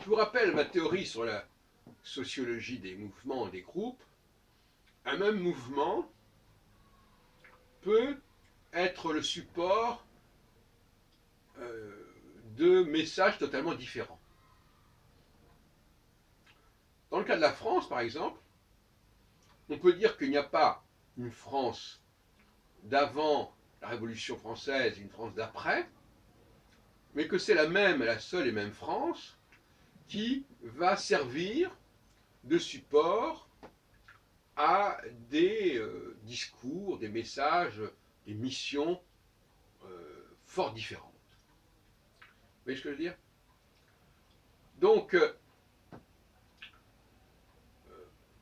Je vous rappelle ma théorie sur la sociologie des mouvements et des groupes. Un même mouvement peut être le support de messages totalement différents. Dans le cas de la France, par exemple, on peut dire qu'il n'y a pas une France d'avant la Révolution française et une France d'après, mais que c'est la seule et même France qui va servir de support à des discours, des messages, des missions fort différentes. Vous voyez ce que je veux dire? Donc,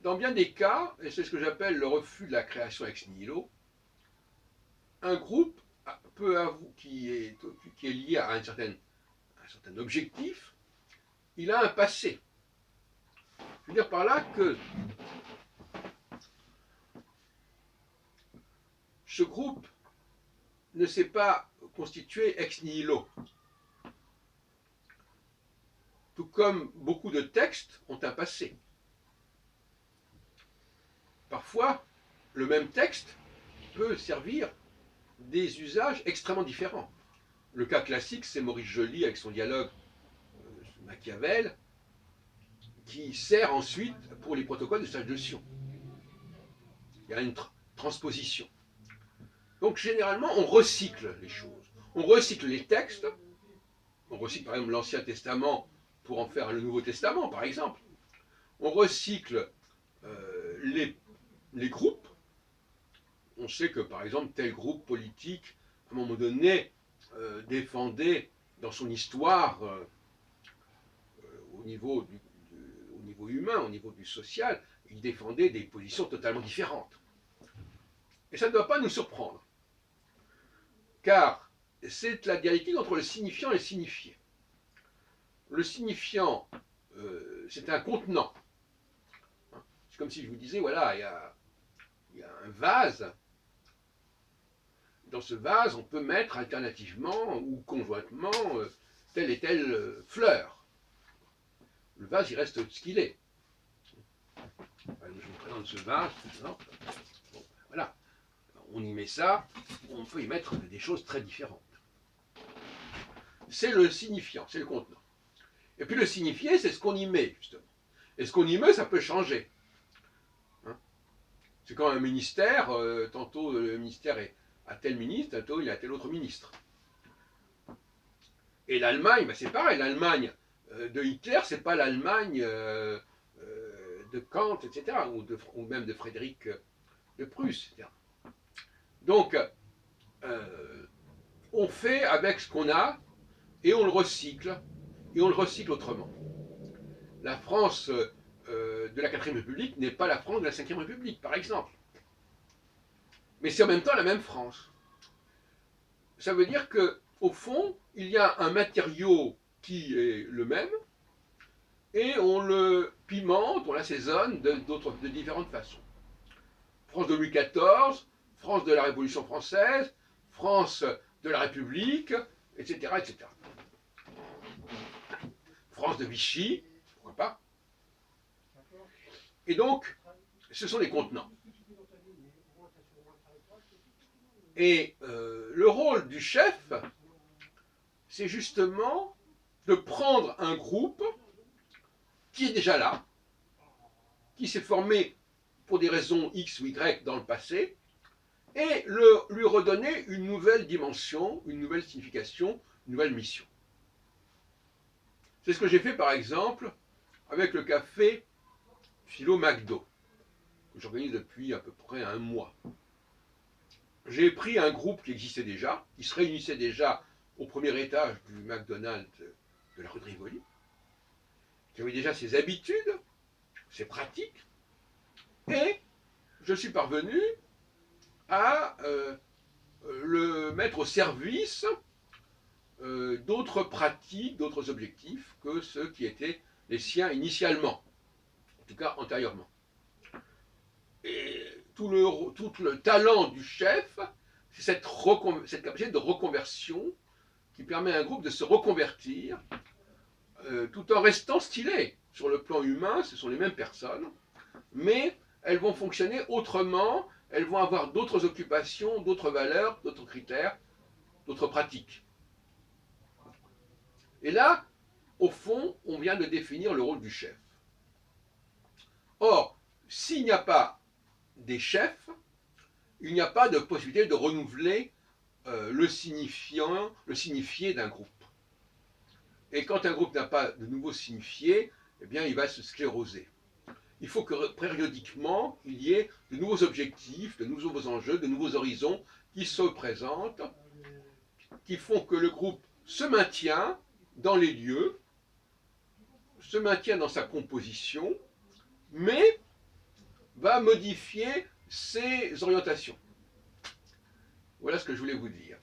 dans bien des cas, et c'est ce que j'appelle le refus de la création ex nihilo, un groupe qui est lié à un certain objectif, il a un passé. Je veux dire par là que ce groupe ne s'est pas constitué ex nihilo. Tout comme beaucoup de textes ont un passé. Parfois, le même texte peut servir des usages extrêmement différents. Le cas classique, c'est Maurice Joly avec son dialogue Machiavel, qui sert ensuite pour les protocoles de stage de Sion. Il y a une transposition. Donc généralement, on recycle les choses. On recycle les textes. On recycle par exemple l'Ancien Testament pour en faire le Nouveau Testament, par exemple. On recycle les groupes. On sait que par exemple tel groupe politique, à un moment donné, défendait dans son histoire, au niveau humain, au niveau du social, il défendait des positions totalement différentes. Et ça ne doit pas nous surprendre, car c'est la dialectique entre le signifiant et le signifié. Le signifiant, c'est un contenant. C'est comme si je vous disais, voilà, il y a un vase. Dans ce vase, on peut mettre alternativement ou conjointement telle et telle fleur. Le vase, il reste ce qu'il est. Je vous présente ce vase, par exemple. Bon, voilà. On y met ça, on peut y mettre des choses très différentes. C'est le signifiant, c'est le contenant. Et puis le signifié, c'est ce qu'on y met, justement. Et ce qu'on y met, ça peut changer. Hein, c'est quand un ministère, tantôt le ministère est à tel ministre, tantôt il est à tel autre ministre. Et l'Allemagne, ben c'est pareil, l'Allemagne de Hitler, c'est pas l'Allemagne de Kant, etc., ou même de Frédéric de Prusse, etc. Donc, on fait avec ce qu'on a, et on le recycle autrement. La France de la 4ème République n'est pas la France de la 5ème République, par exemple. Mais c'est en même temps la même France. Ça veut dire qu'au fond, il y a un matériau qui est le même, et on le pimente, on l'assaisonne de différentes façons. France de Louis XIV, France de la Révolution française, France de la République, etc., etc. France de Vichy, pourquoi pas. Et donc, ce sont des contenants. Et le rôle du chef, c'est justement de prendre un groupe qui est déjà là, qui s'est formé pour des raisons X ou Y dans le passé, et lui redonner une nouvelle dimension, une nouvelle signification, une nouvelle mission. C'est ce que j'ai fait par exemple avec le café Philo McDo, que j'organise depuis à peu près un mois. J'ai pris un groupe qui existait déjà, qui se réunissait déjà au premier étage du McDonald's de la rue de Rivoli, qui avait déjà ses habitudes, ses pratiques, et je suis parvenu à le mettre au service d'autres pratiques, d'autres objectifs que ceux qui étaient les siens initialement, en tout cas antérieurement. Et tout le talent du chef, c'est cette capacité de reconversion qui permet à un groupe de se reconvertir tout en restant stylées. Sur le plan humain, ce sont les mêmes personnes, mais elles vont fonctionner autrement, elles vont avoir d'autres occupations, d'autres valeurs, d'autres critères, d'autres pratiques. Et là, au fond, on vient de définir le rôle du chef. Or, s'il n'y a pas des chefs, il n'y a pas de possibilité de renouveler le signifié d'un groupe. Et quand un groupe n'a pas de nouveau signifié, eh bien, il va se scléroser. Il faut que périodiquement, il y ait de nouveaux objectifs, de nouveaux enjeux, de nouveaux horizons qui se présentent, qui font que le groupe se maintient dans les lieux, se maintient dans sa composition, mais va modifier ses orientations. Voilà ce que je voulais vous dire.